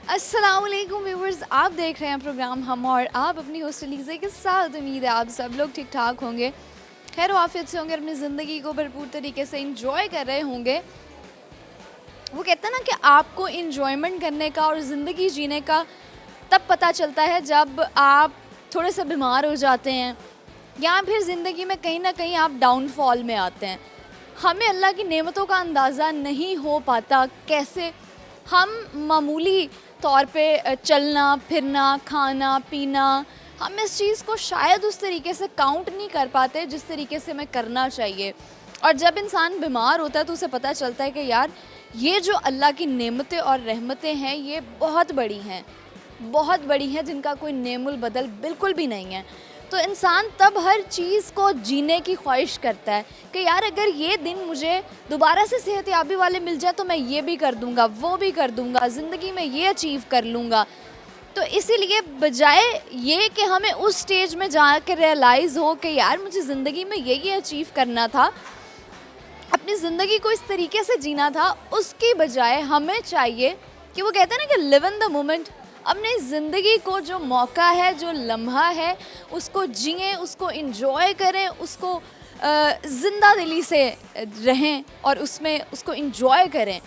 अस्सलामुअलैकुम व्यूवर्स, आप देख रहे हैं प्रोग्राम हम और आप अपनी होस्ट अलीज़ा के साथ। उम्मीद है आप सब लोग ठीक ठाक होंगे, खैर वाफियत से होंगे, अपनी ज़िंदगी को भरपूर तरीके से इंजॉय कर रहे होंगे। वो कहते हैं ना कि आपको इंजॉयमेंट करने का और ज़िंदगी जीने का तब पता चलता है जब आप थोड़े से बीमार हो जाते हैं या फिर ज़िंदगी में कहीं ना कहीं आप डाउनफॉल में आते हैं। हमें अल्लाह की नेमतों का अंदाज़ा नहीं हो पाता, कैसे हम मामूली तौर पे चलना फिरना खाना पीना, हम इस चीज़ को शायद उस तरीके से काउंट नहीं कर पाते जिस तरीके से हमें करना चाहिए। और जब इंसान बीमार होता है तो उसे पता चलता है कि यार ये जो अल्लाह की नेमतें और रहमतें हैं ये बहुत बड़ी हैं, बहुत बड़ी हैं, जिनका कोई नेमुल बदल बिल्कुल भी नहीं है। तो इंसान तब हर चीज़ को जीने की ख्वाहिश करता है कि यार अगर ये दिन मुझे दोबारा से सेहतयाबी वाले मिल जाए तो मैं ये भी कर दूंगा, वो भी कर दूंगा, ज़िंदगी में ये अचीव कर लूँगा। तो इसीलिए बजाय ये कि हमें उस स्टेज में जा कर रियलाइज़ हो कि यार मुझे ज़िंदगी में ये अचीव करना था, अपनी ज़िंदगी को इस तरीके से जीना था, उसकी बजाय हमें चाहिए कि वो कहते हैं ना कि लिव इन द मोमेंट। अपनी ज़िंदगी को जो मौका है, जो लम्हा है, उसको जिएं, उसको इंजॉय करें, उसको ज़िंदा दिली से रहें और उसमें उसको इंजॉय करें।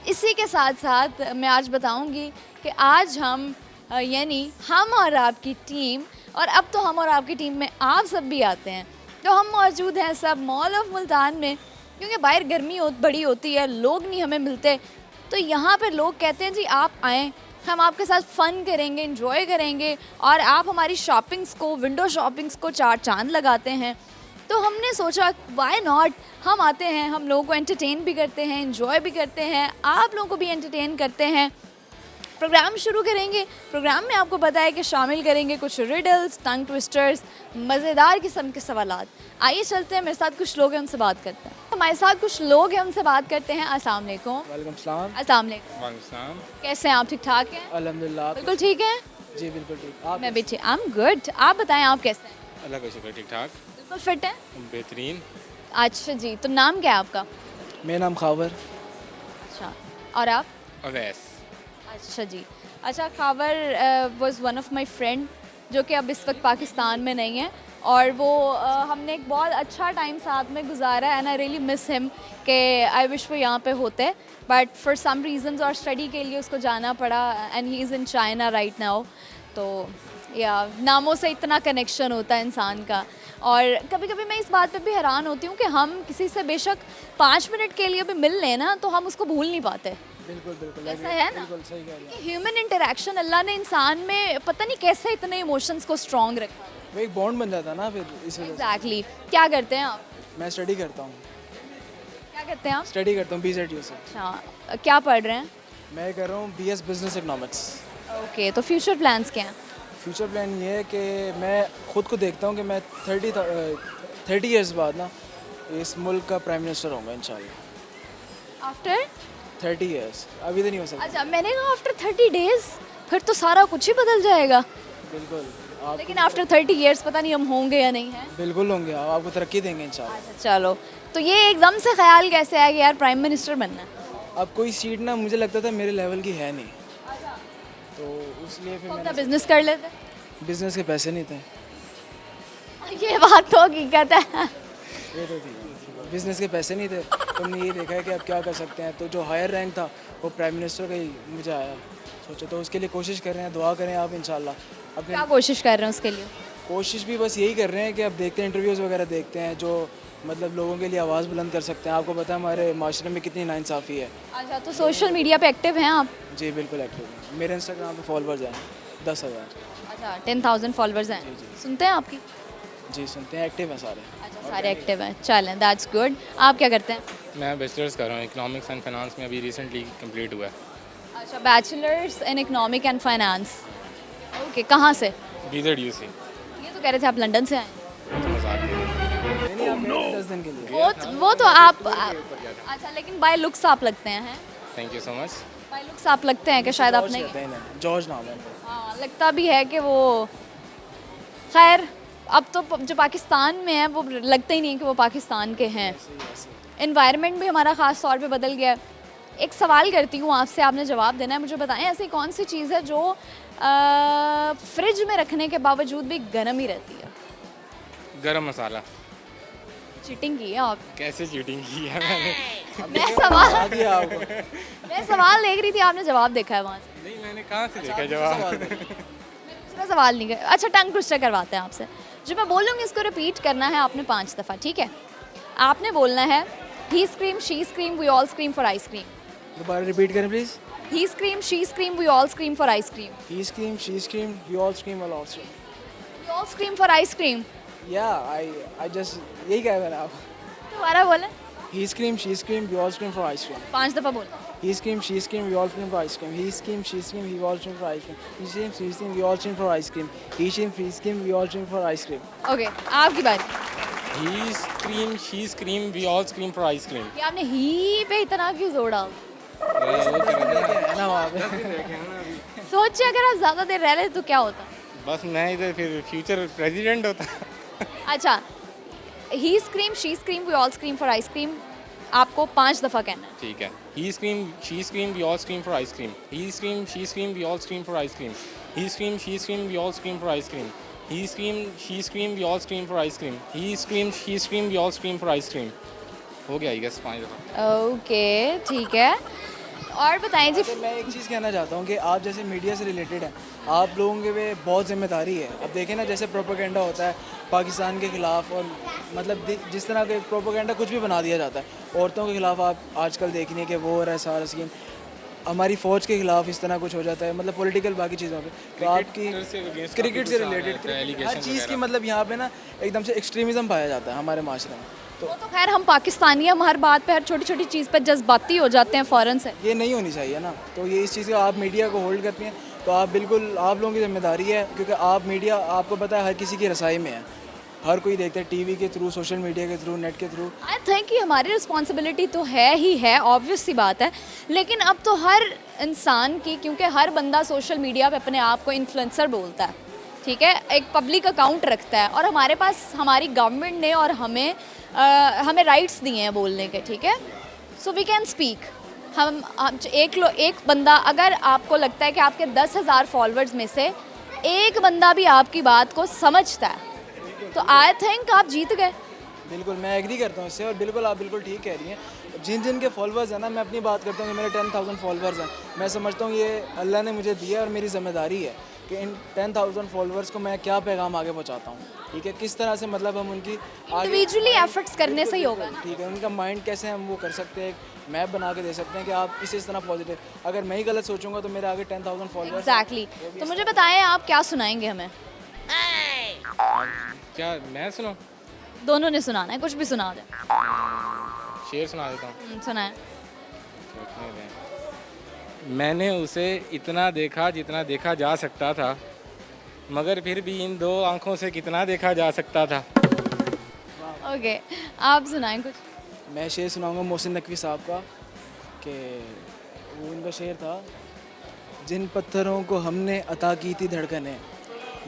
इसी के साथ साथ मैं आज बताऊंगी कि आज हम यानी हम और आपकी टीम, और अब तो हम और आपकी टीम में आप सब भी आते हैं, तो हम मौजूद हैं सब मॉल ऑफ मुल्तान में, क्योंकि बाहर गर्मी बड़ी होती है, लोग नहीं हमें मिलते। तो यहाँ पर लोग कहते हैं जी आप आएँ, हम आपके साथ फ़न करेंगे, इंजॉय करेंगे और आप हमारी शॉपिंग्स को, विंडो शॉपिंग्स को चार चांद लगाते हैं। तो हमने सोचा वाई नॉट, हम आते हैं, हम लोगों को एंटरटेन भी करते हैं, इंजॉय भी करते हैं, आप लोगों को भी एंटरटेन करते हैं। प्रोग्राम शुरू करेंगे। प्रोग्राम में आपको पता है कि शामिल करेंगे कुछ रिडल्स, टंग ट्विस्टर्स, मज़ेदार किस्म के सवालात। आइए चलते हैं, मेरे साथ कुछ लोग हैं, उनसे बात करते हैं। हमारे साथ कुछ लोग हैं, उनसे बात करते हैं। अस्सलाम वालेकुम। वालेकुम सलाम। अस्सलाम वालेकुम। वालेकुम। कैसे हैं आप? ठीक ठाक हैं? अल्हम्दुलिल्लाह। बिल्कुल ठीक है। जी बिल्कुल ठीक। आप? मैं भी ठीक, आई एम गुड। आप बताएं आप कैसे हैं? अल्लाह का शुक्र, ठीक ठाक। बिल्कुल फिट हैं? बेहतरीन। अच्छा जी, तो नाम क्या है आपका? मेरा नाम खावर। अच्छा, और आप? अवैस। अच्छा जी। अच्छा, Khawar was one of my friend जो कि अब इस वक्त पाकिस्तान में नहीं है, और वो हमने एक बहुत अच्छा टाइम साथ में गुजारा and I really miss him कि आई विश वो यहाँ पे होते, बट फॉर सम रीजंस और स्टडी के लिए उसको जाना पड़ा and he is in China right now. तो या नामों से इतना कनेक्शन होता है इंसान का, और कभी कभी मैं इस बात पे भी हैरान होती हूँ कि हम किसी से बेशक 5 मिनट के लिए भी मिल लें ना तो हम उसको भूल नहीं पाते। बिल्कुल बिल्कुल ऐसा है ना? बिल्कुल सही कह रहे हैं। ह्यूमन इंटरेक्शन, अल्लाह ने इंसान में पता नहीं कैसे इतने इमोशंस को स्ट्रॉन्ग रखा। वो एक बॉन्ड बन जाता है ना फिर इस वजह से। एग्जैक्टली। क्या करते हैं आप? मैं स्टडी करता हूँ। क्या करते हैं आप? स्टडी करता हूँ BZU से। अच्छा, क्या पढ़ रहे हैं? मैं कर रहा हूँ BS बिजनेस इकोनॉमिक्स। ओके, तो फ्यूचर प्लान्स क्या हैं? फ्यूचर प्लान ये है कि मैं ख़ुद को देखता हूँ कि मैं 30 ईयर्स बाद ना इस मुल्क का प्राइम मिनिस्टर होऊंगा इंशाल्लाह। आफ्टर 30 ईयर्स अभी तो नहीं हो सकता। अच्छा, मैंने कहा आफ्टर 30 डेज, फिर तो सारा कुछ ही बदल जाएगा। बिल्कुल आप लेकिन आफ्टर 30 ईयर्स पता नहीं हम होंगे या नहीं है। बिल्कुल होंगे, आप आपको तरक्की देंगे इंशाल्लाह। अच्छा चलो, तो ये एकदम से ख्याल कैसे आया कि यार प्राइम मिनिस्टर बनना है? अब कोई सीट ना मुझे लगता था मेरे लेवल की है नहीं, तो इसलिए फिर तो मैंने बिजनेस कर लेते। बिजनेस के पैसे नहीं थे। ये बात तो हकीकत है। ये तो थी, बिजनेस के पैसे नहीं थे, तो हमने ये देखा है कि अब क्या कर सकते हैं, तो जो हायर रैंक था वो प्राइम मिनिस्टर का ही मुझे आया, सोचा तो उसके लिए कोशिश कर रहे हैं, दुआ करें आप इंशाल्लाह। अब क्या कोशिश कर रहे हैं उसके लिए? कोशिश भी बस यही कर रहे हैं कि अब देखते हैं, इंटरव्यूज़ वगैरह देखते हैं जो मतलब लोगों के लिए आवाज़ बुलंद कर सकते हैं। आपको पता है हमारे माशरे में कितनी नाइंसाफ़ी है। अच्छा, तो सोशल मीडिया पे एक्टिव हैं आप? जी बिल्कुल एक्टिव है। मेरे इंस्टाग्राम पे फॉलोअर्स हैं 10,000। अच्छा, 10,000 फॉलोअर्स हैं। सुनते हैं आपकी? जी सुनते हैं, एक्टिव हैं सारे। अच्छा, सारे एक्टिव हैं, चलें दैट्स गुड। आप क्या करते हैं? मैं बैचलर्स कर रहा हूँ इकोनॉमिक्स एंड फाइनेंस में, अभी रिसेंटली कंप्लीट हुआ है। अच्छा, bachelors in economic and finance. Okay, कहाँ से? BZU से। ये तो कह रहे थे आप लंदन से आए हैं। तो मजाक है। नहीं आप गए थे 10 दिन के लिए। वो तो आप अच्छा, लेकिन बाय लुक्स आप लगते हैं। Thank you so much. Bye looks आप लगते हैं कि शायद आप जॉर्ज नहीं। कहते हैं इन्हें, जॉर्ज नाम है इनका। हाँ, लगता भी है कि वो, खैर अब तो जो पाकिस्तान में है वो लगता ही नहीं कि वो पाकिस्तान के हैं। एनवायरनमेंट भी हमारा ख़ास तौर पे बदल गया है। एक सवाल करती हूँ आपसे, आपने जवाब देना है। मुझे बताएं ऐसी कौन सी चीज़ है जो फ्रिज में रखने के बावजूद भी गर्म ही रहती है? गरम मसाला। चीटिंग की है आप। कैसे चीटिंग की है मैंने? मैं सवाल आ दिया आपको। मैं सवाल देख रही थी, आपने जवाब देखा है वहाँ से। नहीं, मैंने कहाँ से देखा जवाब? दूसरा सवाल नहीं कर, अच्छा टंग ट्विस्टर करवाते हैं आपसे। जो मैं बोलूँगी इसको रिपीट करना है आपने 5 दफ़ा, ठीक है? आपने बोलना है he scream, she scream, we all scream for ice cream. दोबारा रिपीट करें please. He scream, she scream, we all scream for ice cream. He scream, she scream, we all scream, all scream. We all scream for ice cream. या I just यही कहा मैंने आप। दोबारा बोले। He scream, she scream, we all scream for ice cream. 5 दफ़ा बोलो। He scream, she scream, we all scream for ice cream. He scream, she scream, we all scream for ice cream. He scream, she scream, we all scream for ice cream. He scream, she scream, we all scream for ice cream. Okay, आपकी बारी। He scream, she scream, we all scream for ice cream. ये आपने ही पे इतना क्यों जोर डाल? है ना वहाँ पे? सोचिए अगर आप ज़्यादा देर रह लेते तो क्या होता? बस मैं इधर फिर फ्यूचर प्रेसिडेंट होता। अच्छा, he scream, she scream, we all scream for ice cream आपको 5 दफ़ा कहना है। ठीक है। He scream, she scream, we all scream for ice cream. He scream, she scream, we all scream for ice cream. He scream, she scream, we all scream for ice cream. He scream, she scream, we all scream for ice cream. He scream, she scream, we all scream for ice cream. हो गया I guess 5 दफ़ा। Okay, ठीक है। और बताएं जी। मैं एक चीज़ कहना चाहता हूँ कि आप जैसे मीडिया से रिलेटेड हैं, आप लोगों के पे बहुत जिम्मेदारी है। अब देखें ना, जैसे प्रोपेगेंडा होता है पाकिस्तान के ख़िलाफ़, और मतलब जिस तरह के प्रोपेगेंडा कुछ भी बना दिया जाता है औरतों के ख़िलाफ़। आप आजकल देखने के वो हो रहा है सारा स्कीम, हमारी फ़ौज के ख़िलाफ़ इस तरह कुछ हो जाता है, मतलब पॉलिटिकल बाकी चीज़ों पे। तो आपकी क्रिकेट से रिलेटेड हर चीज़ की मतलब यहाँ पे ना एकदम से एक्सट्रीमिज़म पाया जाता है हमारे माशरे में। वो तो खैर हम पाकिस्तानी हैं, हम हर बात पे, हर छोटी छोटी चीज़ पे जज्बाती हो जाते हैं फ़ौरन से। ये नहीं होनी चाहिए ना। तो ये इस चीज़ का आप मीडिया को होल्ड करती हैं, तो आप बिल्कुल, आप लोगों की जिम्मेदारी है, क्योंकि आप मीडिया, आपको पता है हर किसी की रसाई में है, हर कोई देखता है टीवी के थ्रू, सोशल मीडिया के थ्रू, नेट के थ्रू। आई थिंक कि हमारी रिस्पॉन्सिबिलिटी तो है ही है, ऑब्वियस सी बात है। लेकिन अब तो हर इंसान की, क्योंकि हर बंदा सोशल मीडिया पे अपने आप को इन्फ्लुएंसर बोलता है, ठीक है, एक पब्लिक अकाउंट रखता है, और हमारे पास हमारी गवर्नमेंट ने और हमें राइट्स दिए हैं बोलने के, ठीक है, सो वी कैन स्पीक। हम एक बंदा, अगर आपको लगता है कि आपके 10,000 फॉलोअर्स में से एक बंदा भी आपकी बात को समझता है, तो आई थिंक आप जीत गए। बिल्कुल, मैं एग्री करता हूँ इससे, और बिल्कुल आप बिल्कुल ठीक कह रही हैं। जिन के फॉलोअर्स हैं ना, मैं अपनी बात करता हूँ कि मेरे 10,000 फॉलोअर्स हैं, मैं समझता हूँ ये अल्लाह ने मुझे दिया और मेरी ज़िम्मेदारी है कि इन 10,000 फॉलोअर्स को मैं क्या पैगाम आगे पहुँचाता हूँ, ठीक है, किस तरह से मतलब हम उनकी इंडिविजुअली एफर्ट्स करने से ही होगा ना। ठीक है, उनका माइंड कैसे हम वो कर सकते हैं, एक मैप बना के दे सकते हैं कि आप इस तरह पॉजिटिव। अगर मैं ही गलत सोचूंगा तो मेरे आगे 10,000 फॉलोअर्स। एग्जैक्टली। तो मुझे बताएं आप क्या सुनाएंगे हमें? क्या मैं सुनाऊँ? दोनों ने सुनाना है, कुछ भी सुना दे। शेर सुना देता हूँ। सुनाए। सोचने दें। मैंने उसे इतना देखा जितना देखा जा सकता था, मगर फिर भी इन 2 आँखों से कितना देखा जा सकता था। ओके, आप सुनाएं कुछ। मैं शेर सुनाऊंगा मोहसिन नकवी साहब का, कि वो उनका शेर था, जिन पत्थरों को हमने अता की थी धड़कनें,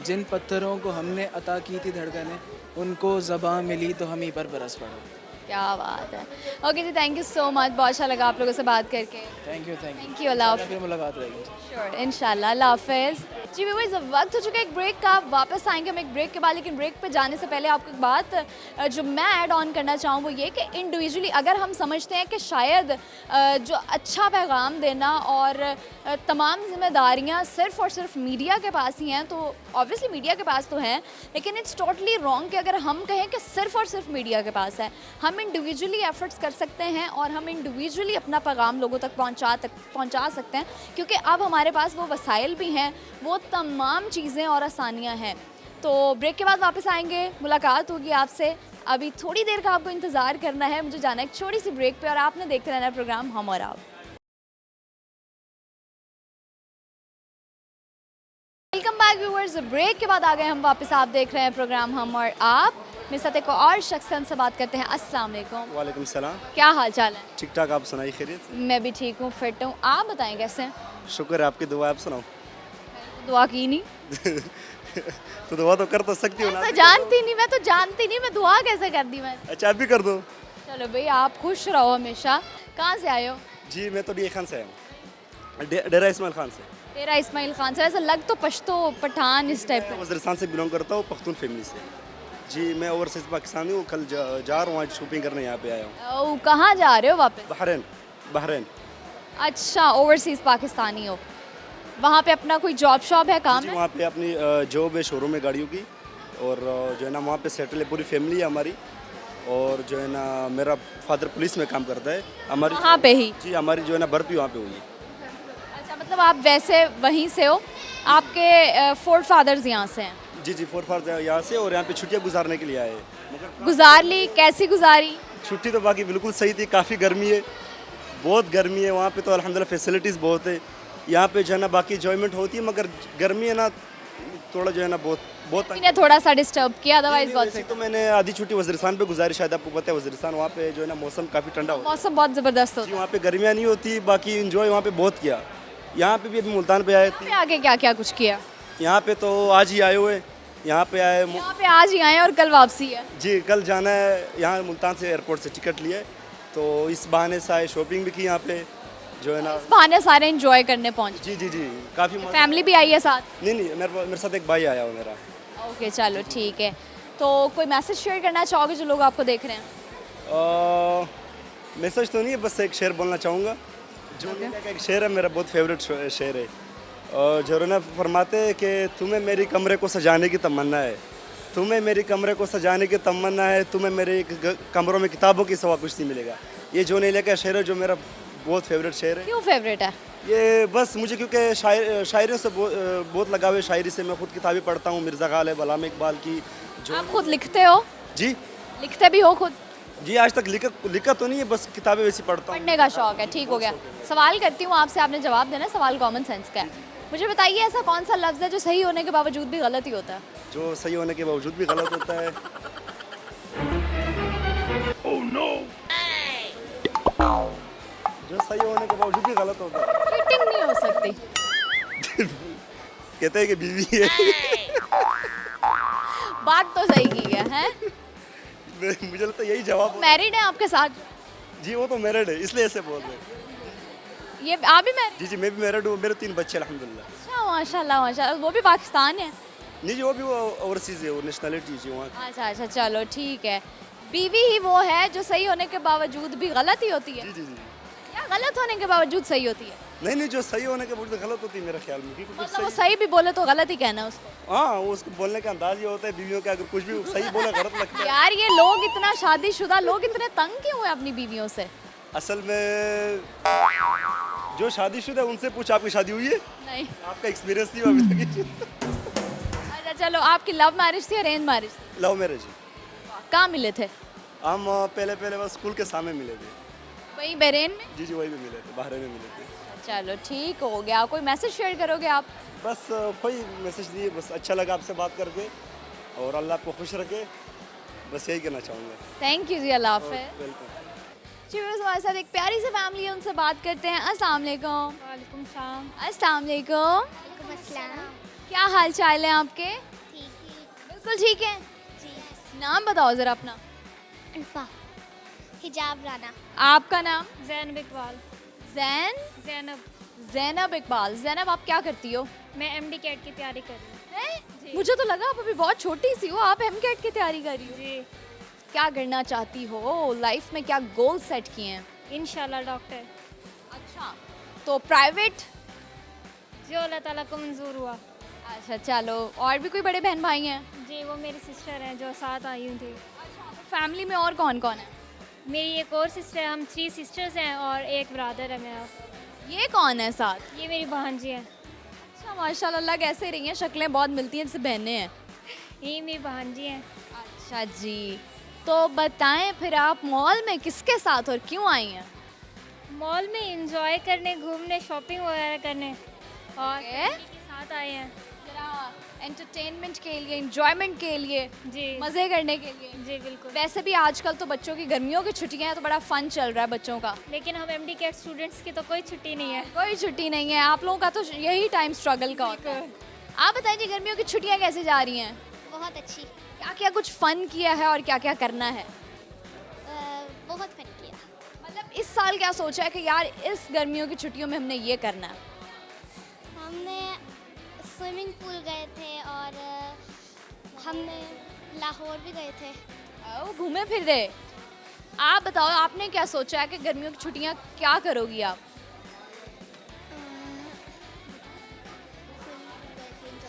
जिन पत्थरों को हमने अता की थी धड़कनें, उनको ज़बां मिली तो हम ही पर बरस पड़े। क्या बात है। ओके जी, थैंक यू सो मच, बहुत अच्छा लगा आप लोगों से बात करके। थैंक यू Thank you, अल्लाह हाफ़िज़। फिर मुलाकात रहेगी। श्योर, इंशाल्लाह, अल्लाह हाफ़िज़। जी व्यूअर्स, वक्त हो चुका है एक ब्रेक का, वापस आएंगे हम एक ब्रेक के बाद। लेकिन ब्रेक पे जाने से पहले आपको एक बात जो मैं ऐड ऑन करना चाहूँ वो ये कि इंडिविजुअली अगर हम समझते हैं कि शायद जो अच्छा पैगाम देना और तमाम जिम्मेदारियाँ सिर्फ़ और सिर्फ मीडिया के पास ही हैं, तो ऑब्वियसली मीडिया के पास तो हैं, लेकिन इट्स टोटली रॉन्ग कि अगर हम कहें कि सिर्फ़ और सिर्फ मीडिया के पास है। हम इंडिविजुअली एफर्ट्स कर सकते हैं और हम इंडिविजुअली अपना पैगाम लोगों तक पहुंचा सकते हैं, क्योंकि अब हमारे पास वो वसाइल भी हैं, वो तमाम चीज़ें और आसानियां हैं। तो ब्रेक के बाद वापस आएंगे, मुलाकात होगी आपसे। अभी थोड़ी देर का आपको इंतज़ार करना है, मुझे जाना है एक छोटी सी ब्रेक पे, और आपने देखते रहना प्रोग्राम हम और आप। वेलकम बैक व्यूअर्स, ब्रेक के बाद आ गए हम वापस। आप देख रहे हैं प्रोग्राम हम और आप। मेरे साथ एक और शख्स से बात करते हैं। अस्सलाम वालेकुम। वालेकुम सलाम। क्या हाल चाल है? ठीक ठाक, आप सुनाइए खैरियत? मैं भी ठीक हूँ, फिट हूँ। आप बताएं कैसे हैं? शुक्र है आपकी दुआ, आप सुनाओ। दुआ की नहीं। तो दुआ तो कर तो सकती हो ना। मैं जानती नहीं, मैं दुआ कैसे कर दी मैं। अच्छा, आप भी कर दो। चलो भाई, आप खुश रहो हमेशा। कहाँ से आए हो? जी मैं तो डी खान से आया हूँ, डेरा इस्माइल खान से। तेरा इस्माइल खान से वैसे लग तो पश्तो पठान इस टाइप मैं वज़ीरिस्तान से बिलोंग करता हूँ, पख्तून फैमिली से। जी मैं ओवरसीज़ पाकिस्तानी हूँ, कल जा रहा हूँ, आज शॉपिंग करने यहाँ पे आया हूँ। कहाँ जा रहे हो वापस? Bahrain, Bahrain. अच्छा, ओवरसीज़ पाकिस्तानी हो। वहाँ पे अपना कोई जॉब शॉप है, काम जी है? वहाँ पे अपनी जॉब है, शोरूम है गाड़ियों की, और जो है ना वहाँ पे सेटल है, पूरी फैमिली है हमारी। और जो है ना मेरा फादर पुलिस में काम करता है हमारी। वहाँ पे ही? जी हमारी जो है ना भर्ती वहाँ पे हुई है। अच्छा, मतलब आप वैसे वहीं से हो, आपके फोर फादर्स यहाँ से हैं? जी जी, 4 फादर यहाँ से, और यहाँ पे छुट्टियाँ गुजारने के लिए आए हैं। मगर गुजार ली, कैसी गुजारी? छुट्टी तो बाकी बिल्कुल सही थी, काफ़ी गर्मी है, बहुत गर्मी है वहाँ पे, तो अल्हम्दुलिल्लाह फैसिलिटीज़ बहुत है। यहाँ पे जो है ना बाकी एंजॉयमेंट होती है, मगर गर्मी है ना, थोड़ा जो है ना बहुत बहुत मैंने थोड़ा सा डिस्टर्ब किया, अदरवाइज बहुत वैसे तो मैंने आधी छुट्टी वज़ीरिस्तान पे गुजारी, शायद आपको पता है वज़ीरिस्तान वहाँ पे जो है ना मौसम काफ़ी ठंडा होता है। मौसम बहुत ज़बरदस्त जी होता है। वहाँ पे गर्मियाँ नहीं होती, बाकी इंजॉय वहाँ पे बहुत किया। यहाँ पे भी अभी मुल्तान पे आए थे, पे आके क्या क्या कुछ किया? यहाँ पे तो आज ही आए हुए, यहाँ पे आए यहाँ पे आज ही आए हैं और कल वापसी है। जी कल जाना है, यहाँ मुल्तान से एयरपोर्ट से टिकट लिए, तो इस बहाने से आए, शॉपिंग भी की यहाँ पे जो है ना। इस बहाने सारे एंजॉय करने पहुँचे। जी जी जी काफ़ी मज़ा। फैमिली भी आई है साथ? नहीं मेरे साथ एक भाई आया हुआ मेरा। ओके, चलो ठीक है। तो कोई मैसेज शेयर करना चाहोगे जो लोग आपको देख रहे हैं? मैसेज तो नहीं है, बस एक शेर बोलना चाहूँगा। जो का एक शेर है मेरा, बहुत फेवरेट शेर है। जो रोना फरमाते हैं कि तुम्हें मेरी कमरे को सजाने की तमन्ना है, तुम्हें मेरी कमरे को सजाने की तमन्ना है, तुम्हें मेरे कमरों में किताबों के सिवा कुछ नहीं मिलेगा। ये जो नीले का शेर है, जो मेरा बहुत फेवरेट शेर है। क्यों फेवरेट है? ये बस मुझे क्योंकि शायरी से बहुत लगाव है, शायरी से। मैं खुद किताबें पढ़ता हूँ, मिर्ज़ा गालिब, अल्लामा इकबाल की। जो आप खुद लिखते हो? जी लिखते भी हो खुद? जी आज तक लिखा तो नहीं है, बस किताबें वैसी पढ़ता हूँ। पढ़ने का शौक है, ठीक हो गया। सवाल करती हूँ आपसे, आपने जवाब देना है, सवाल कॉमन सेंस का है। मुझे बताइए ऐसा कौन सा लफ्ज़ है जो सही होने के बावजूद भी गलत ही होता है? जो सही होने के बावजूद भी गलत होता है। जो सही होने के बावजूद भी गलत होता है। चीटिंग नहीं हो सकती। कहते हैं कि बीवी है। बात तो सही की है? मुझे लगता है यही जवाब होगा। मैरिड है आपके साथ? जी वो तो मैरिड है, इसलिए ऐसे बोल रहे हैं। ये आप भी मैरिड? जी जी मैं भी मैरिड हूँ, मेरे 3 बच्चे अल्हम्दुलिल्लाह। अच्छा, माशाल्लाह माशाल्लाह। वो भी पाकिस्तान है? नहीं जी वो भी ओवरसीज़ है, वो नेशनलिटी जी वहाँ की। अच्छा अच्छा, चलो ठीक है। बीवी ही वो है जो सही होने के बावजूद भी गलत ही होती है, जी जी जी या गलत होने के बावजूद सही होती है? नहीं जो सही होने के बावजूद गलत होती है मेरे ख्याल में, क्योंकि कुछ मतलब वो सही। सही भी बोले तो गलत ही कहना है उसको? हाँ वो उसको बोलने का अंदाज ये होता है बीवियों का, अगर कुछ भी सही बोला गलत लगता है। यार ये लोग इतना शादीशुदा लोग इतने तंग क्यों हैं अपनी बीवियों से? असल में जो शादीशुदा है उनसे पूछ, आपकी शादी हुई है? नहीं। आपका एक्सपीरियंस नहीं हुआ अभी तक? अच्छा चलो, आपकी लव मैरिज थी अरेंज मैरिज? Love marriage. कहाँ मिले थे? हम पहले बस स्कूल के सामने मिले थे। वहीं बहरेन में? जी वही में मिले थे, बहरीन में मिले थे। चलो ठीक हो गया। कोई मैसेज शेयर करोगे आप? बस कोई मैसेज नहीं, बस अच्छा लगा आपसे बात करके, और अल्लाह आपको खुश रखे, बस यही कहना चाहूँगा। थैंक यू जी, अल्लाह हाफ़िज़। वेलकम। व्यूअर्स हमारे साथ एक प्यारी सी फैमिली है, उनसे बात करते हैं। अस्सलाम वालेकुम। वालेकुम सलाम। अस्सलाम वालेकुम। वालेकुम अस्सलाम। क्या हाल चाल है आपके? ठीक बिल्कुल ठीक है। जी। नाम बताओ ज़रा अपना। अल्फा। हिजाब राना। आपका नाम? जैनब इकबाल। जैनब। जैनब इकबाल। जैनब आप क्या करती हो? मैं एमडी कैट की तैयारी कर रही हूँ। मुझे तो लगा आप अभी बहुत छोटी सी हो, आप एमकेट की तैयारी कर रही हो। जी। क्या करना चाहती हो लाइफ में, क्या गोल सेट किए हैं? इंशाल्लाह डॉक्टर। अच्छा, तो प्राइवेट? जो अल्लाह ताला को मंजूर हुआ। अच्छा चलो, और भी कोई बड़े बहन भाई हैं? जी वो मेरी सिस्टर हैं जो साथ आई हुई थी। फैमिली में और कौन कौन है? मेरी एक और सिस्टर है, हम 3 सिस्टर्स हैं और एक ब्रदर है मेरा। ये कौन है साथ? ये मेरी भांजी है। अच्छा माशाल्लाह, लग ऐसे ही रही हैं, शक्लें बहुत मिलती हैं, जैसे बहनें हैं। ये मेरी भांजी हैं। अच्छा जी, तो बताएं फिर आप मॉल में किसके साथ और क्यों आई हैं? मॉल में इंजॉय करने, घूमने, शॉपिंग वगैरह करने, और Okay. फैमिली के साथ आए हैं। एंटरटेनमेंट के लिए, एंजॉयमेंट के लिए, जी मज़े करने के लिए। जी बिल्कुल। वैसे भी आजकल तो बच्चों की गर्मियों की छुट्टियां हैं, तो बड़ा फन चल रहा है बच्चों का। लेकिन हम एमडी कैट स्टूडेंट्स की तो कोई छुट्टी नहीं है। कोई छुट्टी नहीं है, आप लोगों का तो यही टाइम स्ट्रगल का होता है। आप बताइए गर्मियों की छुट्टियां कैसे जा रही हैं? बहुत अच्छी। क्या क्या कुछ फन किया है और क्या क्या करना है? बहुत फन किया। मतलब इस साल साल क्या सोचा है कि यार इस गर्मियों की छुट्टियों में हमने ये करना है? हमने स्विमिंग पूल गए थे और हमने लाहौर भी गए थे। ओ, घूमे फिर रहे। आप बताओ आपने क्या सोचा है कि गर्मियों की छुट्टियां क्या करोगी आप?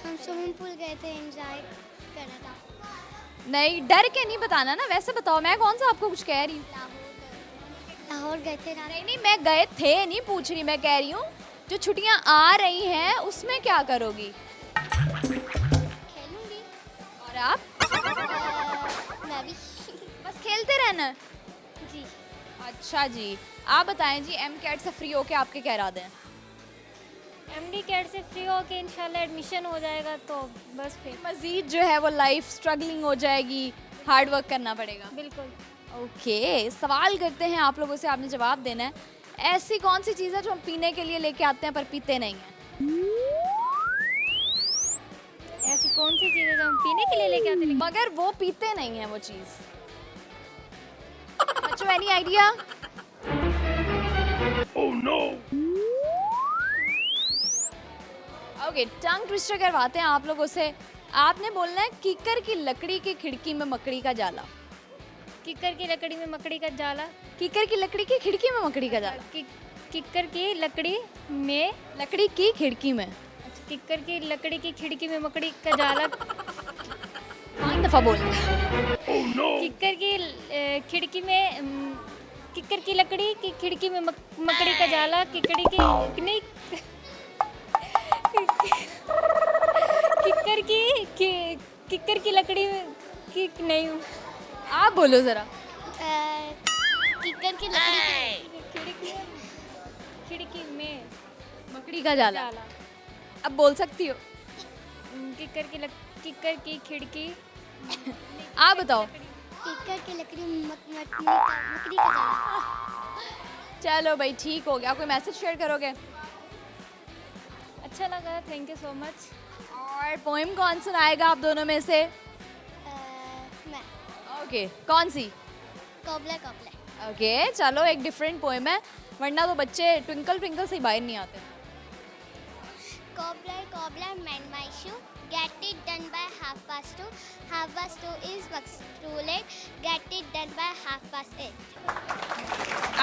हम स्विमिंग पूल गए थे, एंजॉय करना था। नहीं, डर के नहीं बताना ना, वैसे बताओ। मैं कौन सा आपको कुछ कह रही हूँ? लाहौर गए थे। नहीं नहीं, मैं गए थे नहीं पूछ रही, मैं कह रही हूँ जो छुट्टियां आ रही हैं उसमें क्या करोगी? खेलूंगी। और आप? मैं भी। बस खेलते रहना है? जी। अच्छा जी, आप बताएं जी, एम कैट से फ्री होके आपके क्या इरादे हैं? एमडी कैट से फ्री होके इंशाल्लाह एडमिशन हो जाएगा तो बस फिर मजीद जो है वो लाइफ स्ट्रगलिंग हो जाएगी, हार्ड वर्क करना पड़ेगा। बिल्कुल। ओके, सवाल करते हैं आप लोगों से, आपने जवाब देना है। ऐसी कौन सी चीज़ है जो हम पीने के लिए लेके आते हैं पर पीते नहीं हैं? ऐसी कौन सी चीज़ है जो हम पीने के लिए लेके आते हैं? मगर वो पीते नहीं है वो चीज़। बच्चों, any idea? Okay, tongue twister करवाते हैं आप लोगों से। आपने बोलना है कीकर की लकड़ी की खिड़की में मकड़ी का जाला। किक्कर की लकड़ी में मकड़ी का जाला। कीकर की लकड़ी की खिड़की में मकड़ी का जाला। किक्कर की लकड़ी में लकड़ी की खिड़की में। अच्छा, किक्कर की लकड़ी की खिड़की में मकड़ी का जाला। 5 दफा बोल। किक्कर की खिड़की में किक्कर की लकड़ी की खिड़की में मकड़ी का जाला। किकड़ी की नहीं किक्कर की लकड़ी में की नहीं। आप बोलो जरा। किकर की लकड़ी खिड़की में मकड़ी का जाला। जाला। अब बोल सकती हो। किक्कर की खिड़की। आप बताओ। किकर की लकड़ी मकड़ी का जाला। चलो भाई, ठीक हो गया। कोई मैसेज शेयर करोगे? अच्छा लगा, थैंक यू सो मच। और पोएम कौन सुनाएगा आप दोनों में से? मैं ओके, कौन सी? कबले कबले। ओके, चलो एक डिफरेंट पोएम है, वरना तो बच्चे ट्विंकल ट्विंकल से ही बाहर नहीं आते। Cobbler, cobbler, mend my shoe. Get it done by 2:30. 2:30 is much too late. Get it done by 8:30.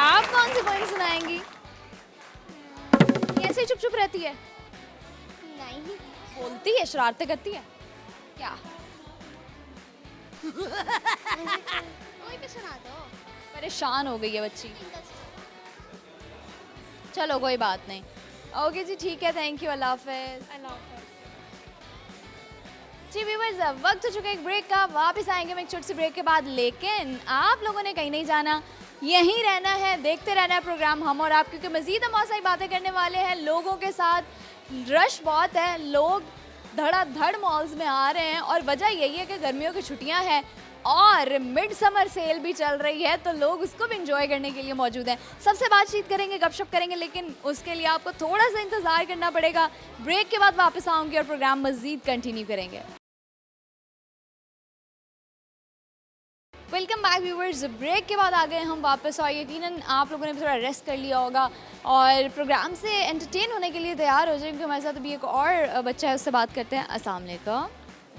आप कौन सी पोएम सुनाएंगी? कैसे चुप चुप रहती है? नहीं। बोलती है, शरारतें करती है क्या? कोई भी सुना दो। परेशान हो गई है बच्ची। चलो कोई बात नहीं। ओके जी, ठीक है, थैंक यू, अल्लाह हाफिज़। जी व्यूअर्स, अब वक्त हो चुका है एक ब्रेक का। वापस आएंगे हम एक छोटी सी ब्रेक के बाद, लेकिन आप लोगों ने कहीं नहीं जाना, यहीं रहना है, देखते रहना है प्रोग्राम हम और आप, क्योंकि मज़ीद हम बहुत सारी बातें करने वाले हैं लोगों के साथ। रश बहुत है, लोग धड़ाधड़ मॉल्स में आ रहे हैं और वजह यही है कि गर्मियों की छुट्टियां हैं और मिड समर सेल भी चल रही है, तो लोग उसको भी इंजॉय करने के लिए मौजूद हैं। सबसे बातचीत करेंगे, गपशप करेंगे, लेकिन उसके लिए आपको थोड़ा सा इंतज़ार करना पड़ेगा। ब्रेक के बाद वापस आऊँगी और प्रोग्राम मज़ीद कंटिन्यू करेंगे। वेलकम बैक व्यूवर्स, ब्रेक के बाद आ गए हम वापस और यकीनन आप लोगों ने भी थोड़ा रेस्ट कर लिया होगा और प्रोग्राम से एंटरटेन होने के लिए तैयार हो जाए, क्योंकि हमारे साथ अभी एक और बच्चा है, उससे बात करते हैं। अस्सलाम वालेकुम।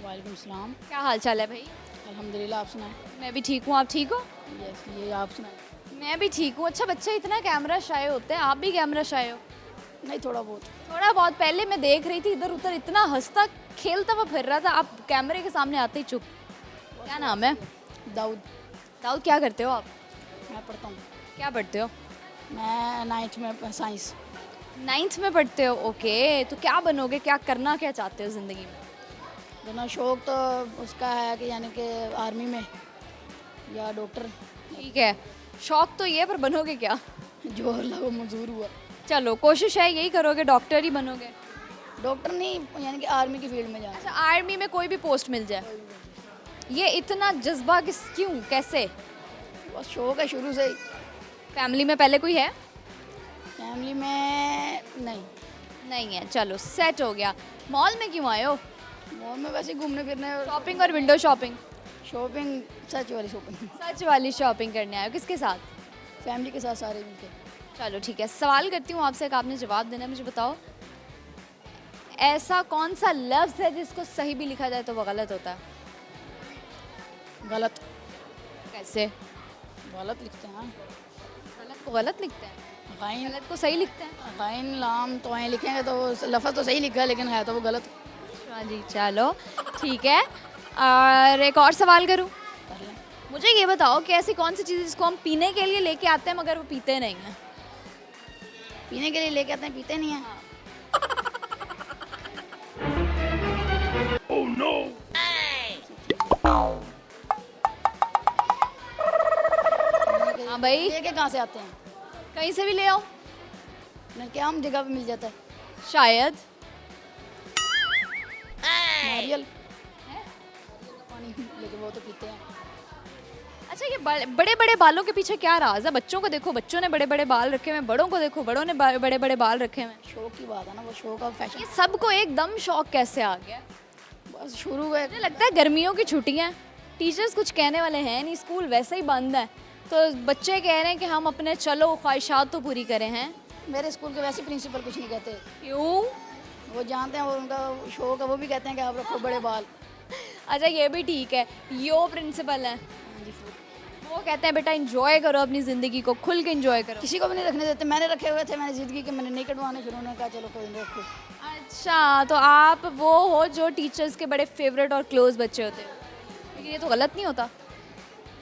वालेकुम सलाम। क्या हाल चाल है भाई? अल्हम्दुलिल्लाह, आप सुनाएं। मैं भी ठीक हूँ, आप ठीक हो? यस, ये आप सुनाएं। मैं भी ठीक हूँ। अच्छा, बच्चे इतना कैमरा शाय होते हैं, आप भी कैमरा शाय हो? नहीं, थोड़ा बहुत। थोड़ा बहुत। पहले मैं देख रही थी इधर उधर इतना हंसता खेलता हुआ फिर रहा था, आप कैमरे के सामने आते ही चुप। क्या नाम है? दाऊद। दाऊद, क्या करते हो आप? मैं पढ़ता हूँ। क्या पढ़ते हो? मैं 9th में साइंस। 9th में पढ़ते हो, ओके। तो क्या बनोगे, क्या करना क्या चाहते हो ज़िंदगी में? दोनों शौक तो उसका है कि यानी कि आर्मी में या डॉक्टर, ठीक है, शौक तो ये, पर बनोगे क्या? जो अल्लाह को मंजूर हुआ। चलो, कोशिश है यही करोगे, डॉक्टर ही बनोगे? डॉक्टर नहीं, यानी कि आर्मी की फील्ड में जाना। अच्छा, आर्मी में कोई भी पोस्ट मिल जाए, ये इतना जज्बा क्यों, कैसे? बस शौक है शुरू से ही। फैमिली में पहले कोई है? फैमिली में नहीं। नहीं है, चलो सेट हो गया। मॉल में क्यों आए हो? मॉल में वैसे ही घूमने फिरने। शॉपिंग और विंडो शॉपिंग? शॉपिंग, सच वाली शॉपिंग। सच वाली शॉपिंग करने आए हो, किसके साथ? फैमिली के साथ सारे मिलके। चलो ठीक है, सवाल करती हूँ आपसे, एक आपने जवाब देना है, मुझे बताओ ऐसा कौन सा लफ्ज़ है जिसको सही भी लिखा जाए तो वो गलत होता है? गलत कैसे? गलत लिखते हैं। गलत को गलत लिखते हैं, गाइन गलत को सही लिखते हैं। गाइन लाम तो आए लिखेंगे तो लफ्ज़ तो सही लिखा है लेकिन है तो वो गलत। अच्छा जी, चलो ठीक है। और एक और सवाल करूँ? कर लें। मुझे ये बताओ कि ऐसी कौन सी चीज़ है जिसको हम पीने के लिए लेके आते हैं मगर वो पीते नहीं हैं? पीने के लिए लेके आते हैं, पीते नहीं हैं। हाँ भाई, लेके कहाँ से आते हैं? कहीं से भी ले आओ। क्या हम जगह पे मिल जाता है। शायद। नारियल पानी लेके वो तो पीते हैं। अच्छा, ये बड़े बड़े बालों के पीछे क्या राज है? बच्चों को देखो, बच्चों ने बड़े बड़े बाल रखे हुए हैं, बड़ों को देखो, बड़ों ने बड़े बड़े बाल रखे हुए हैं। शौक की बात है ना, वो शौक का फैशन। ये सबको एकदम शौक कैसे आ गया? बस शुरू है। मुझे लगता है गर्मियों की छुट्टियां, टीचर्स कुछ कहने वाले हैं नहीं, स्कूल वैसे ही बंद है, तो बच्चे कह रहे हैं कि हम अपने चलो ख्वाहिशात तो पूरी करें हैं। मेरे स्कूल के वैसे प्रिंसिपल कुछ नहीं कहते, क्यों? वो जानते हैं, वो उनका शौक है, वो भी कहते हैं कि आप रखो बड़े बाल। अच्छा, ये भी ठीक है, यो प्रिंसिपल हैं, हाँ जी, वो कहते हैं बेटा इंजॉय करो अपनी ज़िंदगी को, खुल के इंजॉय करो। किसी को भी नहीं रखने देते। मैंने रखे हुए थे, मैंने जिंदगी के मैंने नहीं कटवाने, फिर उन्होंने कहा चलो कोई नहीं रखो। अच्छा, तो आप वो हो जो टीचर्स के बड़े फेवरेट और क्लोज बच्चे होते हैं, लेकिन ये तो गलत नहीं होता।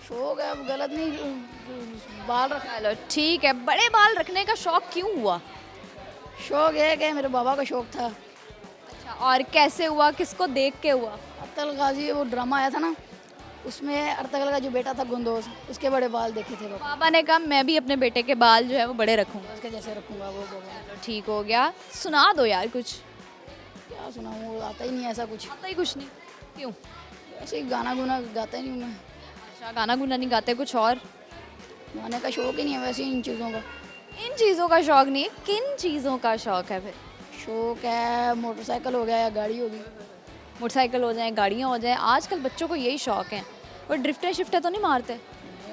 शौक है, अब गलत नहीं, बाल रख। चलो ठीक है, बड़े बाल रखने का शौक क्यों हुआ? शौक है कि मेरे बाबा का शौक था। अच्छा, और कैसे हुआ, किसको देख के हुआ? अब्तल गाजी वो ड्रामा आया था ना, उसमें अर्तगल का जो बेटा था गुंदोज, उसके बड़े बाल देखे थे बाबा। पापा ने कहा मैं भी अपने बेटे के बाल जो है वो बड़े रखूंगा। उसके जैसे रखूंगा वो बाबा। चलो ठीक हो गया, सुना दो यार कुछ। क्या सुनाऊँ, वो आता ही नहीं है ऐसा कुछ। आता ही कुछ नहीं, क्यों? ऐसे ही गाना गुना गाता ही नहीं हूँ मैं। अच्छा, गाना गुना नहीं गाते, कुछ और? गाने का शौक ही नहीं है वैसे इन चीज़ों का। इन चीज़ों का शौक नहीं है, किन चीज़ों का शौक है फिर? शौक है मोटरसाइकिल हो गया या गाड़ी होगी। मोटरसाइकिल हो जाए, गाड़ियाँ हो जाए, आजकल बच्चों को यही शौक है। और ड्रिफ्टें शिफ्टें तो नहीं मारते?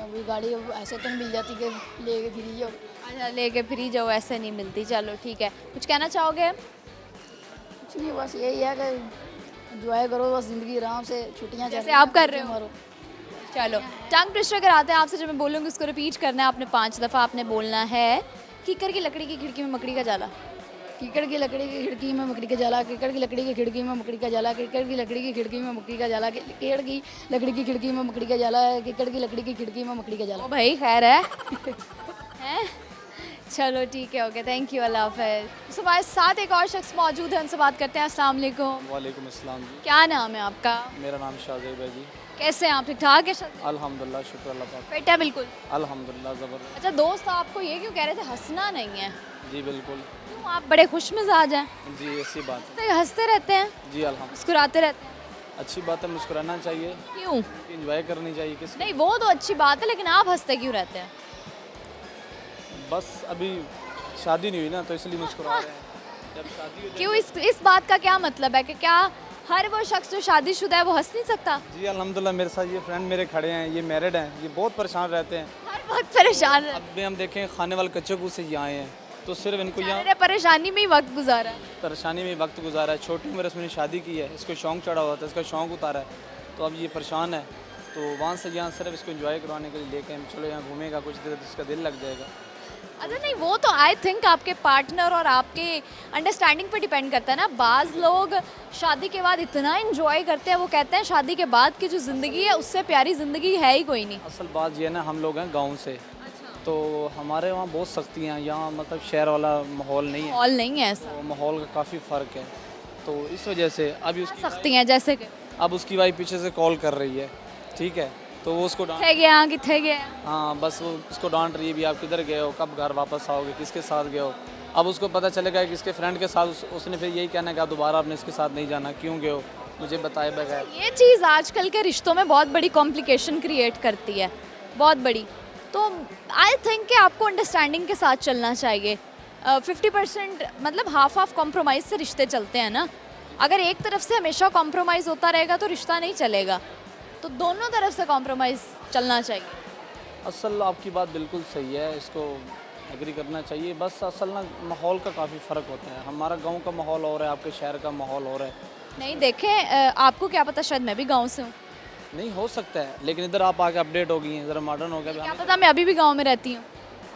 अभी गाड़ी अब ऐसे तो नहीं मिल जाती कि लेके फिर जाओ। अच्छा, लेके फ्री जाओ, ऐसे नहीं मिलती। चलो ठीक है, कुछ कहना चाहोगे? कुछ नहीं, बस यही है कि एंजॉय करो बस ज़िंदगी आराम से, छुट्टियाँ जैसे आप कर रहे हो। मारो। चलो, टंग ट्विस्टर कराते हैं आपसे, जब मैं बोलूँगी उसको रिपीट करना है आपने 5 दफ़ा। आपने बोलना है कीकर की लकड़ी की खिड़की में मकड़ी का जाला। कीकड़ की लकड़ी की खिड़की में मकड़ी का जाला, कीकड़ की लकड़ी की खिड़की में मकड़ी का जाला, कीकड़ की लकड़ी की खिड़की में मकड़ी का जाला, कीकड़ की लकड़ी की खिड़की में मकड़ी का जाला, कीकड़ की लकड़ी की खिड़की में मकड़ी का जाला। ओ भाई, खैर है हैं? चलो ठीक है, ओके, थैंक यू, अल्लाह हाफ़िज़। हमारे साथ एक और शख्स मौजूद है, उनसे बात करते हैं। अस्सलाम वालेकुम। वालेकुम अस्सलाम जी। क्या नाम है आपका? मेरा नाम शाहजेब है जी। कैसे हैं आप? ठीक ठाक है? शख्स अल्हम्दुलिल्लाह, शुक्र अल्लाह पाक। फिट है बिल्कुल? अल्हम्दुलिल्लाह, ज़बरदस्त। अच्छा, दोस्त आपको ये क्यों कह रहे थे हंसना नहीं है? जी बिल्कुल। क्यों, आप बड़े खुश मिजाज हैं, जी ऐसी बात। हंसते रहते हैं, जी अल्हम्दुलिल्लाह, मुस्कुराते रहते हैं, अच्छी बात है, मुस्कुराना चाहिए, क्यों? इंजॉय करनी चाहिए। किस नहीं, वो तो अच्छी बात है, लेकिन आप हंसते क्यों रहते हैं? बस अभी शादी नहीं हुई ना, तो इसलिए मुस्कुरा रहे हैं। जब शादी हो क्यों? इस बात का क्या मतलब है कि क्या हर वो शख्स जो शादीशुदा है वो हंस नहीं सकता? जी अल्हम्दुलिल्लाह, मेरे साथ ये फ्रेंड मेरे खड़े हैं, ये मैरिड हैं, ये बहुत परेशान रहते हैं। हर वक्त परेशान है। अब भी हम देखें खाने वाले कच्चे को से यहाँ आए हैं, तो सिर्फ इनको यहाँ मैंने परेशानी में ही वक्त गुजारा है। परेशानी में वक्त गुजारा है। छोटी उम्र इसमें शादी की है, इसको शौक चढ़ा हुआ था, इसका शौक उतारा है, तो अब ये परेशान है, तो वहाँ से यहाँ सिर्फ इसको एंजॉय करवाने के लिए लेके हम चलो यहाँ घूमेगा कुछ देर, तो इसका दिल लग जाएगा। अच्छा, नहीं, वो तो आई थिंक आपके पार्टनर और आपके अंडरस्टैंडिंग पे डिपेंड करता है ना। बाज़ लोग शादी के बाद इतना एंजॉय करते हैं, वो कहते हैं शादी के बाद की जो ज़िंदगी है उससे प्यारी ज़िंदगी है ही कोई नहीं। असल बात ये है ना, हम लोग हैं गांव से, तो हमारे वहाँ बहुत सख्ती हैं, यहाँ मतलब शहर वाला माहौल नहीं है, माहौल नहीं है ऐसा, तो माहौल का काफ़ी फ़र्क है, तो इस वजह से अभी उसकी सख्ती हैं जैसे कि अब उसकी वाइफ पीछे से कॉल कर रही है, ठीक है, तो वो उसको डांट, किथे गया किथे गया। हाँ बस वो उसको डांट रही है भी आप किधर गए हो, कब घर वापस आओगे, किसके साथ गए हो। अब उसको पता चलेगा कि इसके फ्रेंड के साथ, उसने फिर यही कहना है कि आप दोबारा आपने इसके साथ नहीं जाना, क्यों गए हो मुझे बताए बगैर। ये चीज़ आजकल के रिश्तों में बहुत बड़ी कॉम्प्लिकेशन क्रिएट करती है, बहुत बड़ी। तो आई थिंक कि आपको अंडरस्टैंडिंग के साथ चलना चाहिए। 50% मतलब हाफ कॉम्प्रोमाइज़ से रिश्ते चलते हैं ना। अगर एक तरफ से हमेशा कॉम्प्रोमाइज़ होता रहेगा तो रिश्ता नहीं चलेगा, तो दोनों तरफ से कॉम्प्रोमाइज़ चलना चाहिए। असल आपकी बात बिल्कुल सही है, इसको एग्री करना चाहिए। बस असल ना माहौल का काफ़ी फ़र्क होता है। हमारा गांव का माहौल और है, आपके शहर का माहौल और है। नहीं देखें, आपको क्या पता, शायद मैं भी गाँव से हूँ, नहीं हो सकता है, लेकिन इधर आप आके अपडेट हो गई हैं, ज़रा मॉडर्न हो गया। क्या पता मैं अभी भी गाँव में रहती हूँ।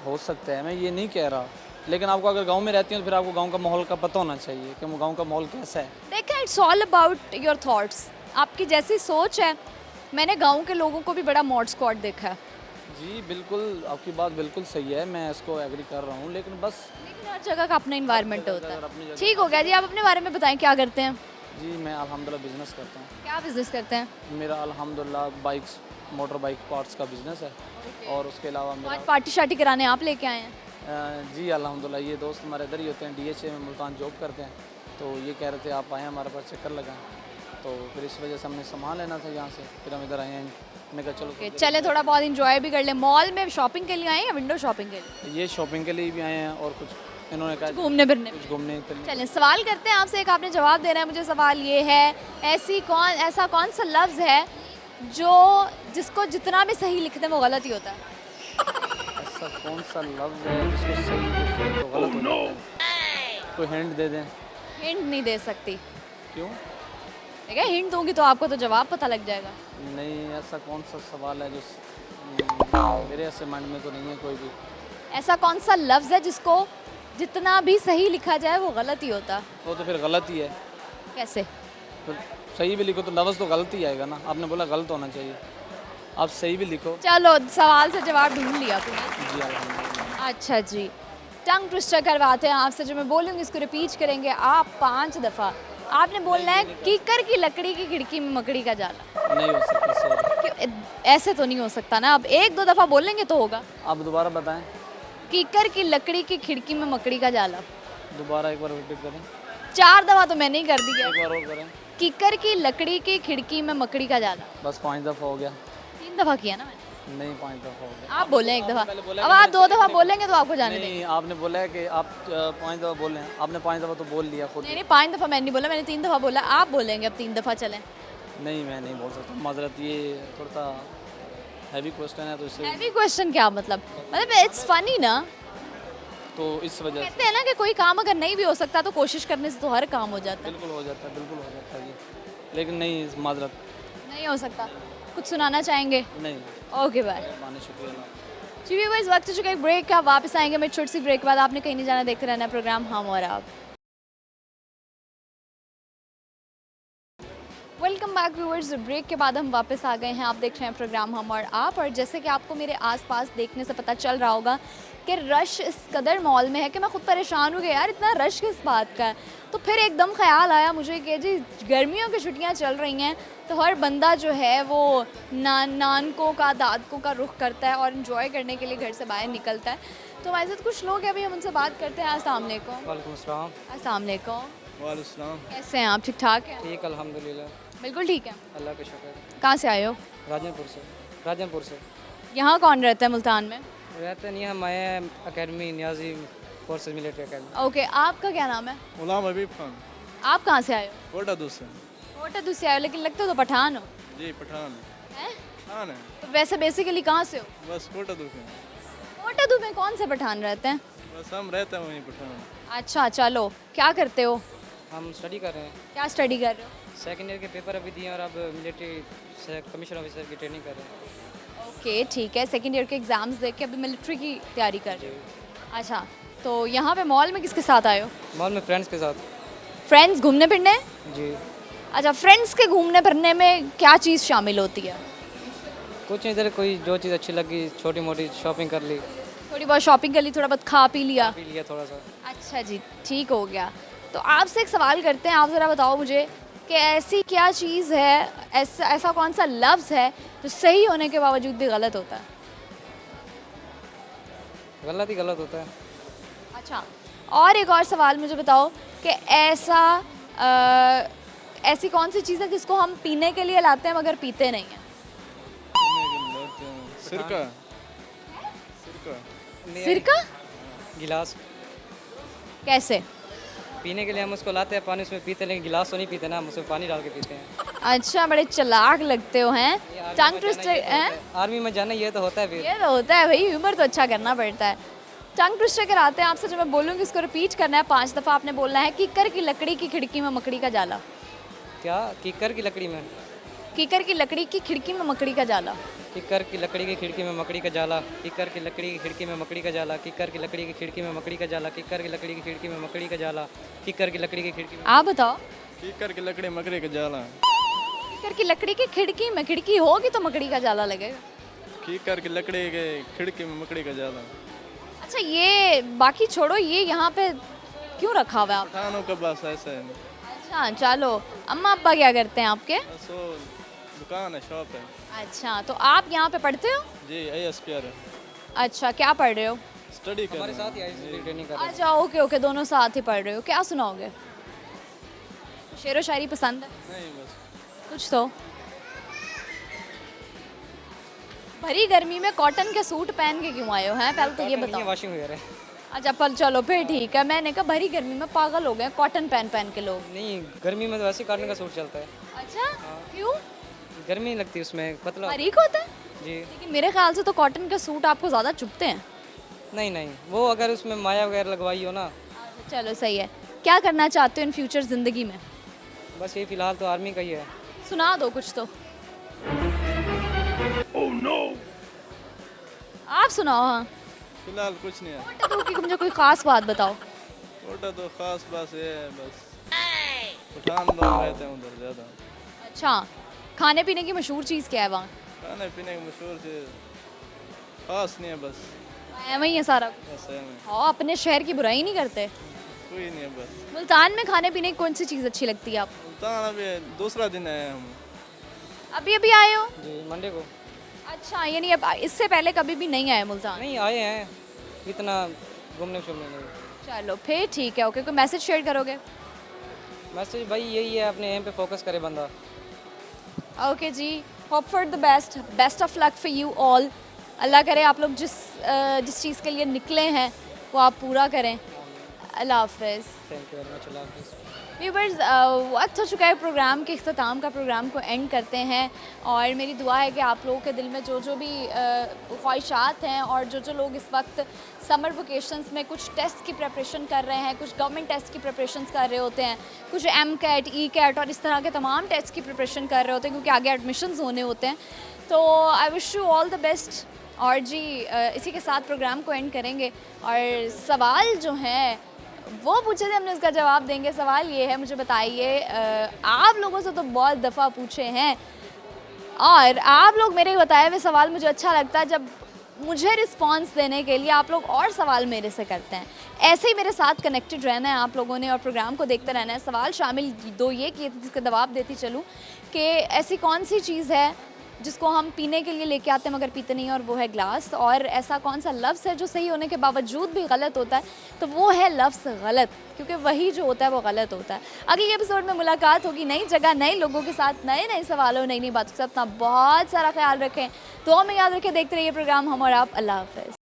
हो सकता है, मैं ये नहीं कह रहा, लेकिन आपको अगर गांव में रहती हैं तो फिर आपको गांव का माहौल का पता होना चाहिए कि वो गांव का माहौल कैसा है। देखा, it's all about your thoughts. आपकी जैसी सोच है। मैंने गांव के लोगों को भी बड़ा मॉड स्क्वाड देखा है, जी बिल्कुल, आपकी बात बिल्कुल सही है, मैं इसको एग्री कर रहा हूँ, लेकिन बस लेकिन हर जगह का अपना इन्वायरमेंट होता अपनी है। जगह- ठीक हो गया जी, आप अपने बारे में बताएं, क्या करते हैं? जी मैं अल्हम्दुलिल्लाह बिज़नेस करता हूँ। क्या बिजनेस करते हैं? मेरा अल्हम्दुलिल्लाह बाइक्स, मोटर बाइक पार्ट्स का बिज़नेस है, और उसके अलावा आज मेरा पार्टी शार्टी कराने आप लेके आए हैं? जी अल्हम्दुलिल्लाह ये दोस्त हमारे इधर ही होते हैं, DHA में मुल्तान जॉब करते हैं, तो ये कह रहे थे आप आएँ हमारे पास चक्कर लगाएं, तो फिर इस वजह से हमने सामान लेना था यहाँ से, फिर हम इधर आए हैं। मैं कहा चलो Okay, चले थोड़ा बहुत इंजॉय भी कर ले। मॉल में शॉपिंग के लिए आए हैं या विंडो शॉपिंग के लिए? ये शॉपिंग के लिए भी आए हैं और कुछ इन्होंने कहा घूमने फिरने? कुछ घूमने फिरने। चलें, सवाल करते हैं आपसे, एक आपने जवाब देना है मुझे। सवाल ये है, ऐसा कौन सा लफ्ज़ है जो जिसको जितना भी सही लिखते हैं वो गलत ही होता है? ऐसा कौन सा लफ्ज़ है जिसको सही लिखें तो गलत हो जाता है? कोई हिंट दे दें। हिंट नहीं दे सकती। क्यों? ठीक है, हिंट दूंगी तो आपको तो जवाब पता लग जाएगा। नहीं, ऐसा कौन सा सवाल है जो मेरे ऐसे माइंड में तो नहीं है कोई भी। ऐसा कौन सा लफ्ज़ है जिसको जितना भी सही लिखा जाए वो गलत ही होता? वो तो फिर गलत ही है। कैसे? तो सही भी लिखो तो लफ्ज़ तो गलत ही आएगा ना, आपने बोला गलत होना चाहिए, आप सही भी लिखो। चलो, सवाल से जवाब ढूंढ लिया तुमने। जी अल्हम्दुलिल्लाह। अच्छा जी, टंग ट्विस्टर करवाते हैं आपसे। जो मैं बोलूँगी इसको रिपीट करेंगे आप 5 दफ़ा। आपने बोलना है कीकर की लकड़ी की खिड़की में मकड़ी का जाला। नहीं हो सकता, सॉरी। क्यों? ऐसे तो नहीं हो सकता ना, अब 1-2 दफ़ा बोलेंगे तो होगा। आप दोबारा बताएं। कीकर की लकड़ी की खिड़की में मकड़ी का जाला। दोबारा एक बार रिपीट करें। 4 दफ़ा तो मैंने ही कर दिया। एक बार और करें। कीकर की लकड़ी की खिड़की में मकड़ी का जाला। बस 5 दफ़ा हो गया। 3 दफ़ा किया ना मैंने। नहीं, 5 दफ़ा हो गया। आप बोलें 1 दफ़ा। पहले बोला अब कि आप 2 दफ़ा बोलेंगे तो आपको जाने देंगे। नहीं, आपने बोला है कि आप 5 दफ़ा बोल रहे हैं, आपने 5 दफ़ा तो बोल लिया खुद। नहीं 5 दफ़ा मैंने नहीं बोला, मैंने 3 दफ़ा बोला। आप बोलेंगे अब 3 दफ़ा। चलें। नहीं, मैं नहीं बोल सकता, माजरत, ये थोड़ा सा हैवी क्वेश्चन है तो इससे हैवी क्वेश्चन क्या मतलब इट्स फनी ना। तो इस वजह से कहते हैं ना कि कोई काम अगर नहीं भी हो सकता तो कोशिश करने से तो हर काम हो जाता है। बिल्कुल हो जाता है, बिल्कुल हो जाता है ये, लेकिन नहीं, माजरत नहीं हो सकता। कुछ सुनाना चाहेंगे? नहीं। Okay bye. मेहरबानी, शुक्रिया। जी व्यूअर्स, वक्त हो चुका है एक ब्रेक का। वापस आएंगे मैं छोटी सी ब्रेक के बाद। आपने कहीं नहीं जाना, देखते रहना प्रोग्राम हम और आप। Welcome back viewers. ब्रेक के बाद हम वापस आ गए हैं। आप देख रहे हैं प्रोग्राम हम और आप। और जैसे कि आपको मेरे आसपास देखने से पता चल रहा होगा कि रश इस कदर मॉल में है कि मैं खुद परेशान हो गई यार, इतना रश किस बात का है। तो फिर एकदम ख्याल आया मुझे कि जी गर्मियों की छुट्टियां चल रही हैं तो हर बंदा जो है वो नानकों का, दादकों का रुख करता है और इन्जॉय करने के लिए घर से बाहर निकलता है। तो हमारे साथ कुछ लोग हैं, अभी हम उनसे बात करते हैं। अस्सलाम वालेकुम। वालेकुम अस्सलाम। अस्सलाम वालेकुम। वालेकुम। कैसे हैं आप? ठीक ठाक हैं? ठीक, अल्हम्दुलिल्लाह, बिल्कुल ठीक है। अल्लाह का शुक्र। कहाँ से आए हो? राजनपुर से। यहाँ कौन रहता है मुल्तान में? रहते नहीं, हम आए हैं academy Niazi forces military academy. Okay, आपका क्या नाम है? गुलाम हबीब खान। आप कहाँ से आए हो? कोटा दूसरे। कोटा दूसरे आए हो, लेकिन लगते हो तो पठान हो। जी पठान हैं? पठान है। तो वैसे बेसिकली कहाँ से हो? बस कोटा दूसरे। कोटा दू में कौन से पठान रहते हैं? बस हम रहते हैं वहीं पठान। अच्छा चलो, क्या करते हो? हम स्टडी कर रहे हैं, क्या स्टडी कर रहे हो? सेकेंड ईयर के पेपर अभी दिए और अब मिलिट्री कमीशन ऑफिसर की ट्रेनिंग कर रहे हैं। ओके ठीक है, सेकेंड ईयर के एग्ज़ाम्स देख के अभी मिलिट्री की तैयारी कर रहे हो। अच्छा, तो यहाँ पे मॉल में किसके साथ आए हो? मॉल में फ्रेंड्स के साथ। फ्रेंड्स घूमने फिरने? जी। अच्छा, फ्रेंड्स के घूमने फिरने में क्या चीज़ शामिल होती है? कुछ नहीं, इधर कोई जो चीज़ अच्छी लगी छोटी मोटी शॉपिंग कर ली, थोड़ी बहुत शॉपिंग कर ली, थोड़ा बहुत खा पी लिया। पी लिया थोड़ा सा। अच्छा जी, ठीक हो गया। तो आपसे एक सवाल करते हैं, आप ज़रा बताओ मुझे कि ऐसी क्या चीज़ है, ऐसा कौन सा लफ्ज़ है जो सही होने के बावजूद भी गलत होता है? गलत ही गलत होता है। अच्छा, और एक और सवाल मुझे बताओ कि ऐसी कौन सी चीज़ है जिसको हम पीने के लिए लाते हैं मगर पीते नहीं हैं? सिरका। सिरका? गिलास। कैसे? पीने के लिए हम उसको लाते हैं, पानी उसमें पीते हैं, लेकिन गिलास तो नहीं पीते ना, हम उसमें पानी डाल के पीते हैं। अच्छा, बड़े चालाक लगते हो हैं। ये टंग ट्विस्टर आर्मी में जाना ये तो होता है फिर। ये तो होता है भाई, ह्यूमर तो अच्छा करना पड़ता है। टंग ट्विस्टर कराते हैं आपसे, जो मैं बोलूँगी उसको रिपीट करना है 5 दफ़ा आपने बोलना है। किकर की लकड़ी की खिड़की में मकड़ी का जाला। क्या? किकर की लकड़ी में? किकर की लकड़ी की खिड़की में मकड़ी का जाला। किकर की लकड़ी की खिड़की में मकड़ी का जाला। किकर की लकड़ी की खिड़की में मकड़ी का जाला। किकर की लकड़ी की खिड़की में मकड़ी का जाला। किकर की लकड़ी की खिड़की में मकड़ी का जाला। किकर की लकड़ी की खिड़की में। आप बताओ। कीकर की लकड़ी मकड़ी का जाला। कीकर की लकड़ी की खिड़की में, खिड़की होगी तो मकड़ी का जाला लगेगा। कीकर की लकड़ी के खिड़की में मकड़ी का जाला। अच्छा ये बाकी छोड़ो, ये यहाँ पे क्यों रखा हुआ है आप? पठानों का बस ऐसा है। अच्छा चलो, अम्मा अब्बा क्या करते हैं आपके? बस वो दुकान है, शॉप है। अच्छा तो आप यहाँ पे पढ़ते हो? जी ASPR है। अच्छा क्या पढ़ रहे हो? स्टडी कर हमारे रहे हैं। साथ ही ICT ट्रेनिंग कर रहे हैं। अच्छा ओके ओके, दोनों साथ ही पढ़ रहे हो। क्या सुनाओगे? शेरो शायरी पसंद है? नहीं बस कुछ तो। भरी गर्मी में कॉटन के सूट पहन के क्यों आए हो हैं? पहले तो ये बताओ। वॉशिंग हुई है। अच्छा पर चलो फिर ठीक है, मैंने कहा भरी गर्मी में पागल हो गए कॉटन पहन पहन के लोग। नहीं, गर्मी में तो वैसे कॉटन का सूट चलता है। अच्छा क्यों? गर्मी नहीं लगती उसमें, पतला बारीक होता है। जी। लेकिन मेरे ख्याल से तो कॉटन के सूट आपको ज़्यादा चुभते हैं। नहीं नहीं, वो अगर उसमें माया वगैरह लगवाई हो ना। चलो सही है। क्या करना चाहते हो इन फ्यूचर ज़िंदगी में? बस ये फिलहाल तो आर्मी का ही है। सुना दो कुछ तो। आप सुनाओ। हाँ फिलहाल कुछ नहीं है। तो कि मुझे कोई ख़ास बात बताओ। छोटा तो खास बस ये है, बस पठान लोग रहते हैं उधर ज़्यादा। अच्छा खाने पीने की मशहूर चीज़ क्या है वहाँ? खाने पीने की मशहूर चीज़ खास नहीं है, बस वही है सारा। बस है में हाँ अपने शहर की बुराई नहीं करते। कोई नहीं है बस। मुल्तान में खाने पीने की कौन सी चीज़ अच्छी लगती है आपको? मुल्तान अभी दूसरा दिन आए हम। अभी अभी आए हो? जी, मंडे को। अच्छा यानी अब इससे पहले कभी भी नहीं आए मुल्तान? नहीं आए हैं, इतना घूमने फिरने नहीं। चलो फिर ठीक है ओके। कोई मैसेज शेयर करोगे? मैसेज भाई यही है, अपने एम पे फोकस करे बंदा। ओके जी, hope for the best, best of luck for you all. अल्लाह करे आप लोग जिस चीज़ के लिए निकले हैं वो आप पूरा करें। अल्लाह हाफिज़। Thank you very much. अल्लाह हाफिज़। व्यूवर्स वक्त हो चुका है प्रोग्राम के इख्तिताम का। प्रोग्राम को एंड करते हैं और मेरी दुआ है कि आप लोगों के दिल में जो जो भी ख्वाहिशात हैं और जो जो लोग इस वक्त समर वेकेशंस में कुछ टेस्ट की प्रिपरेशन कर रहे हैं, कुछ गवर्नमेंट टेस्ट की प्रिपरेशन कर रहे होते हैं, कुछ MCAT ECAT और इस तरह के तमाम टेस्ट की प्रिपरेशन कर रहे होते हैं क्योंकि आगे एडमिशन्स होने होते हैं, तो I wish you all the best. और जी इसी के साथ प्रोग्राम को एंड करेंगे और सवाल जो हैं वो पूछे थे हमने, उसका जवाब देंगे। सवाल ये है, मुझे बताइए आप लोगों से तो बहुत दफ़ा पूछे हैं और आप लोग मेरे बताए हुए सवाल मुझे अच्छा लगता है जब मुझे रिस्पांस देने के लिए आप लोग और सवाल मेरे से करते हैं। ऐसे ही मेरे साथ कनेक्टेड रहना है आप लोगों ने और प्रोग्राम को देखते रहना है। सवाल शामिल दो ये किए थे जिसका जवाब देती चलूँ कि ऐसी कौन सी चीज़ है जिसको हम पीने के लिए लेके आते हैं मगर पीते नहीं, और वो है ग्लास। और ऐसा कौन सा लफ्ज़ है जो सही होने के बावजूद भी गलत होता है, तो वो है लफ्ज़ गलत, क्योंकि वही जो होता है वो गलत होता है। अगले एपिसोड में मुलाकात होगी नई जगह, नए लोगों के साथ, नए नए सवालों, नई नई बातों के साथ। अपना बहुत सारा ख्याल रखें, तो हमें याद रखें, देखते रहिए प्रोग्राम हम और आप। अल्लाह हाफ़िज़।